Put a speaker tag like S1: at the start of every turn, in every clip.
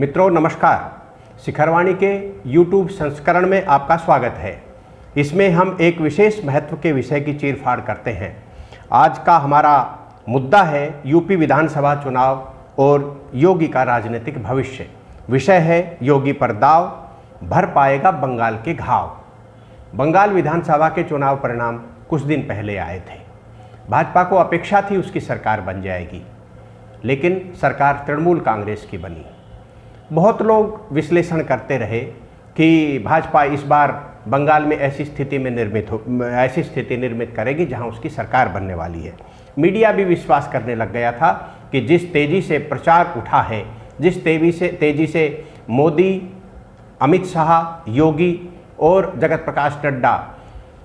S1: मित्रों नमस्कार। शिखरवाणी के YouTube संस्करण में आपका स्वागत है। इसमें हम एक विशेष महत्व के विषय की चीरफाड़ करते हैं। आज का हमारा मुद्दा है यूपी विधानसभा चुनाव और योगी का राजनीतिक भविष्य। विषय है योगी पर दाव, भर पाएगा बंगाल के घाव। बंगाल विधानसभा के चुनाव परिणाम कुछ दिन पहले आए थे। भाजपा को अपेक्षा थी उसकी सरकार बन जाएगी, लेकिन सरकार तृणमूल कांग्रेस की बनी। बहुत लोग विश्लेषण करते रहे कि भाजपा इस बार बंगाल में ऐसी स्थिति निर्मित करेगी जहां उसकी सरकार बनने वाली है। मीडिया भी विश्वास करने लग गया था कि जिस तेजी से प्रचार उठा है, जिस तेजी से मोदी, अमित शाह, योगी और जगत प्रकाश नड्डा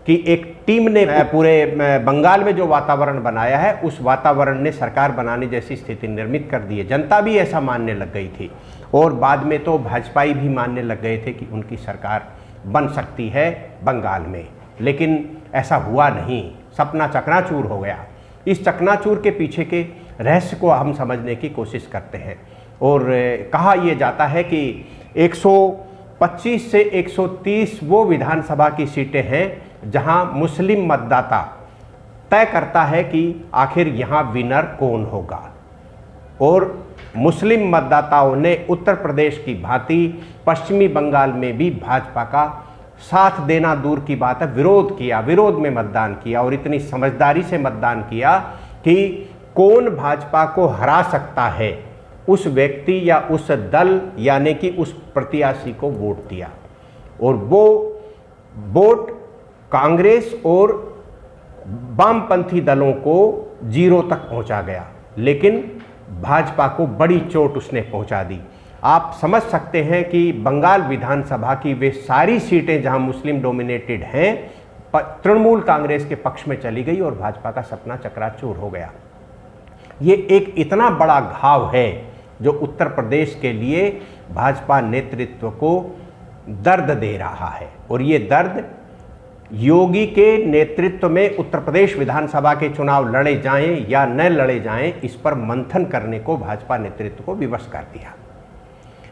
S1: कि एक टीम ने पूरे बंगाल में जो वातावरण बनाया है, उस वातावरण ने सरकार बनाने जैसी स्थिति निर्मित कर दी है। जनता भी ऐसा मानने लग गई थी और बाद में तो भाजपाई भी मानने लग गए थे कि उनकी सरकार बन सकती है बंगाल में, लेकिन ऐसा हुआ नहीं। सपना चकनाचूर हो गया। इस चकनाचूर के पीछे के रहस्य को हम समझने की कोशिश करते हैं और कहा यह जाता है कि 125 से 130 वो विधानसभा की सीटें हैं जहां मुस्लिम मतदाता तय करता है कि आखिर यहां विनर कौन होगा। और मुस्लिम मतदाताओं ने उत्तर प्रदेश की भांति पश्चिमी बंगाल में भी भाजपा का साथ देना दूर की बात है, विरोध किया, विरोध में मतदान किया और इतनी समझदारी से मतदान किया कि कौन भाजपा को हरा सकता है, उस व्यक्ति या उस दल यानी कि उस प्रत्याशी को वोट दिया। और वो वोट कांग्रेस और वामपंथी दलों को 0 तक पहुंचा गया, लेकिन भाजपा को बड़ी चोट उसने पहुंचा दी। आप समझ सकते हैं कि बंगाल विधानसभा की वे सारी सीटें जहां मुस्लिम डोमिनेटेड हैं, तृणमूल कांग्रेस के पक्ष में चली गई और भाजपा का सपना चकनाचूर हो गया। ये एक इतना बड़ा घाव है जो उत्तर प्रदेश के लिए भाजपा नेतृत्व को दर्द दे रहा है। और ये दर्द योगी के नेतृत्व में उत्तर प्रदेश विधानसभा के चुनाव लड़े जाएं या न लड़े जाएं, इस पर मंथन करने को भाजपा नेतृत्व को विवश कर दिया।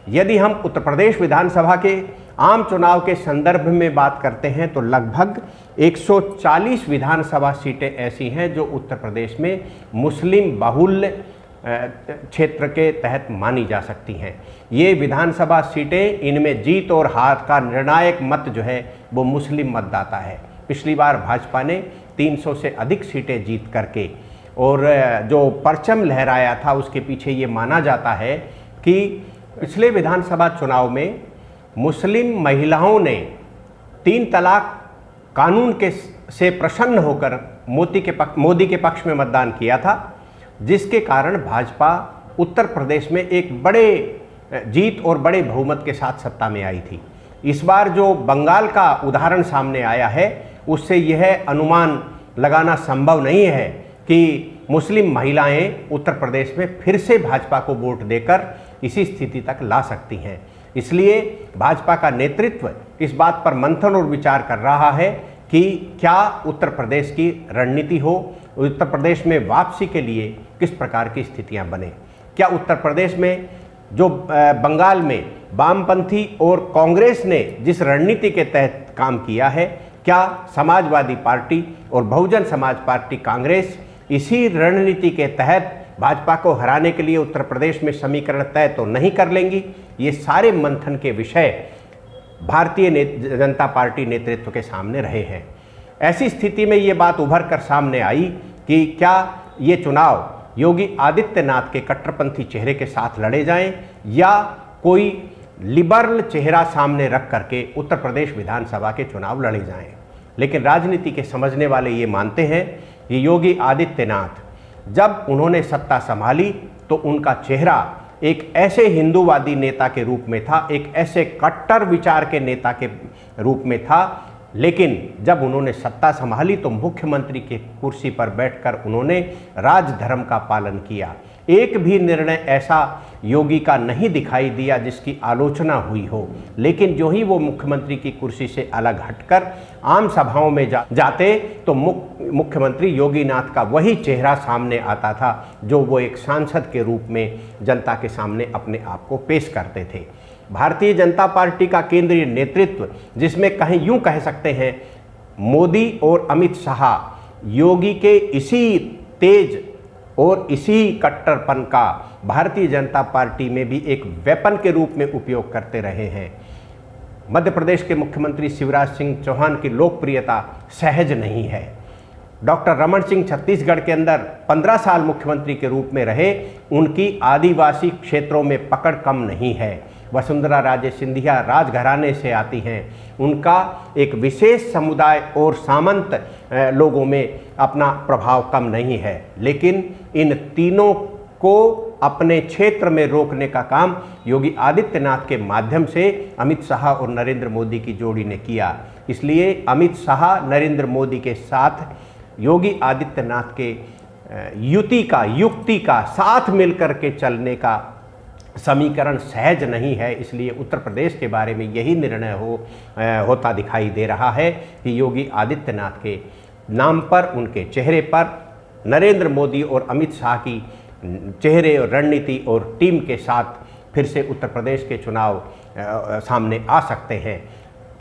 S1: यदि हम उत्तर प्रदेश विधानसभा के आम चुनाव के संदर्भ में बात करते हैं तो लगभग 140 विधानसभा सीटें ऐसी हैं जो उत्तर प्रदेश में मुस्लिम बहुल क्षेत्र के तहत मानी जा सकती हैं। ये विधानसभा सीटें, इनमें जीत और हार का निर्णायक मत जो है वो मुस्लिम मतदाता है। पिछली बार भाजपा ने 300 से अधिक सीटें जीत करके और जो परचम लहराया था उसके पीछे ये माना जाता है कि पिछले विधानसभा चुनाव में मुस्लिम महिलाओं ने 3 तलाक कानून से प्रसन्न होकर मोदी के पक्ष में मतदान किया था, जिसके कारण भाजपा उत्तर प्रदेश में एक बड़े जीत और बड़े बहुमत के साथ सत्ता में आई थी। इस बार जो बंगाल का उदाहरण सामने आया है, उससे यह अनुमान लगाना संभव नहीं है कि मुस्लिम महिलाएं उत्तर प्रदेश में फिर से भाजपा को वोट देकर इसी स्थिति तक ला सकती हैं। इसलिए भाजपा का नेतृत्व इस बात पर मंथन और विचार कर रहा है कि क्या उत्तर प्रदेश की रणनीति हो, उत्तर प्रदेश में वापसी के लिए किस प्रकार की स्थितियां बने। क्या उत्तर प्रदेश में जो बंगाल में वामपंथी और कांग्रेस ने जिस रणनीति के तहत काम किया है, क्या समाजवादी पार्टी और बहुजन समाज पार्टी कांग्रेस इसी रणनीति के तहत भाजपा को हराने के लिए उत्तर प्रदेश में समीकरण तय तो नहीं कर लेंगी? ये सारे मंथन के विषय भारतीय जनता पार्टी नेतृत्व के सामने रहे हैं। ऐसी स्थिति में ये बात उभर कर सामने आई कि क्या ये चुनाव योगी आदित्यनाथ के कट्टरपंथी चेहरे के साथ लड़े जाएं या कोई लिबरल चेहरा सामने रख करके उत्तर प्रदेश विधानसभा के चुनाव लड़े जाएं। लेकिन राजनीति के समझने वाले ये मानते हैं कि योगी आदित्यनाथ जब उन्होंने सत्ता संभाली तो उनका चेहरा एक ऐसे हिंदूवादी नेता के रूप में था, एक ऐसे कट्टर विचार के नेता के रूप में था, लेकिन जब उन्होंने सत्ता संभाली तो मुख्यमंत्री की कुर्सी पर बैठकर उन्होंने राजधर्म का पालन किया। एक भी निर्णय ऐसा योगी का नहीं दिखाई दिया जिसकी आलोचना हुई हो, लेकिन जो ही वो मुख्यमंत्री की कुर्सी से अलग हटकर आम सभाओं में जाते तो मुख्यमंत्री योगीनाथ का वही चेहरा सामने आता था जो वो एक सांसद के रूप में जनता के सामने अपने आप को पेश करते थे। भारतीय जनता पार्टी का केंद्रीय नेतृत्व, जिसमें कहीं यूं कह सकते हैं मोदी और अमित शाह योगी के इसी तेज और इसी कट्टरपन का भारतीय जनता पार्टी में भी एक वेपन के रूप में उपयोग करते रहे हैं। मध्य प्रदेश के मुख्यमंत्री शिवराज सिंह चौहान की लोकप्रियता सहज नहीं है। डॉक्टर रमन सिंह छत्तीसगढ़ के अंदर 15 साल मुख्यमंत्री के रूप में रहे, उनकी आदिवासी क्षेत्रों में पकड़ कम नहीं है। वसुंधरा राजे सिंधिया राजघराने से आती हैं, उनका एक विशेष समुदाय और सामंत लोगों में अपना प्रभाव कम नहीं है, लेकिन इन तीनों को अपने क्षेत्र में रोकने का काम योगी आदित्यनाथ के माध्यम से अमित शाह और नरेंद्र मोदी की जोड़ी ने किया। इसलिए अमित शाह नरेंद्र मोदी के साथ योगी आदित्यनाथ के युक्ति का साथ मिलकर के चलने का समीकरण सहज नहीं है। इसलिए उत्तर प्रदेश के बारे में यही निर्णय होता दिखाई दे रहा है कि योगी आदित्यनाथ के नाम पर, उनके चेहरे पर नरेंद्र मोदी और अमित शाह की चेहरे और रणनीति और टीम के साथ फिर से उत्तर प्रदेश के चुनाव सामने आ सकते हैं।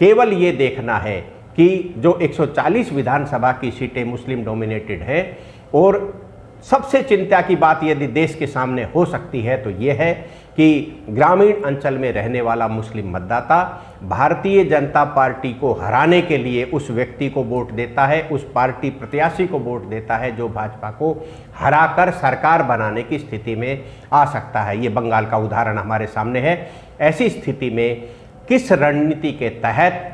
S1: केवल ये देखना है कि जो 140 विधानसभा की सीटें मुस्लिम डोमिनेटेड हैं, और सबसे चिंता की बात यदि देश के सामने हो सकती है तो ये है कि ग्रामीण अंचल में रहने वाला मुस्लिम मतदाता भारतीय जनता पार्टी को हराने के लिए उस व्यक्ति को वोट देता है, उस पार्टी प्रत्याशी को वोट देता है जो भाजपा को हराकर सरकार बनाने की स्थिति में आ सकता है। ये बंगाल का उदाहरण हमारे सामने है। ऐसी स्थिति में किस रणनीति के तहत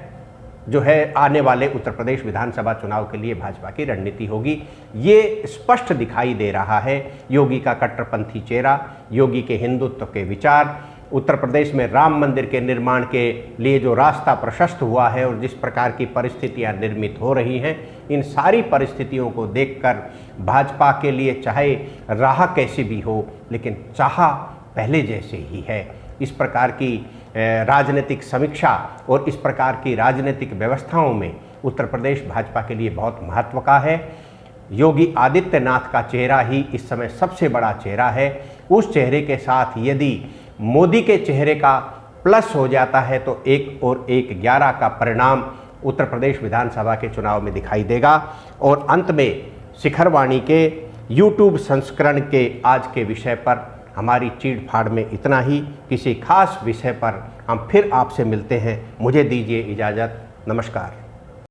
S1: जो है आने वाले उत्तर प्रदेश विधानसभा चुनाव के लिए भाजपा की रणनीति होगी, ये स्पष्ट दिखाई दे रहा है। योगी का कट्टरपंथी चेहरा, योगी के हिंदुत्व के विचार, उत्तर प्रदेश में राम मंदिर के निर्माण के लिए जो रास्ता प्रशस्त हुआ है और जिस प्रकार की परिस्थितियां निर्मित हो रही हैं, इन सारी परिस्थितियों को देखकर भाजपा के लिए चाहे राह कैसी भी हो, लेकिन चाह पहले जैसे ही है। इस प्रकार की राजनीतिक समीक्षा और इस प्रकार की राजनीतिक व्यवस्थाओं में उत्तर प्रदेश भाजपा के लिए बहुत महत्व का है। योगी आदित्यनाथ का चेहरा ही इस समय सबसे बड़ा चेहरा है। उस चेहरे के साथ यदि मोदी के चेहरे का प्लस हो जाता है तो 1 और 1 11 का परिणाम उत्तर प्रदेश विधानसभा के चुनाव में दिखाई देगा। और अंत में शिखरवाणी के यूट्यूब संस्करण के आज के विषय पर हमारी चीड़-फाड़ में इतना ही। किसी खास विषय पर हम फिर आपसे मिलते हैं। मुझे दीजिए इजाज़त। नमस्कार।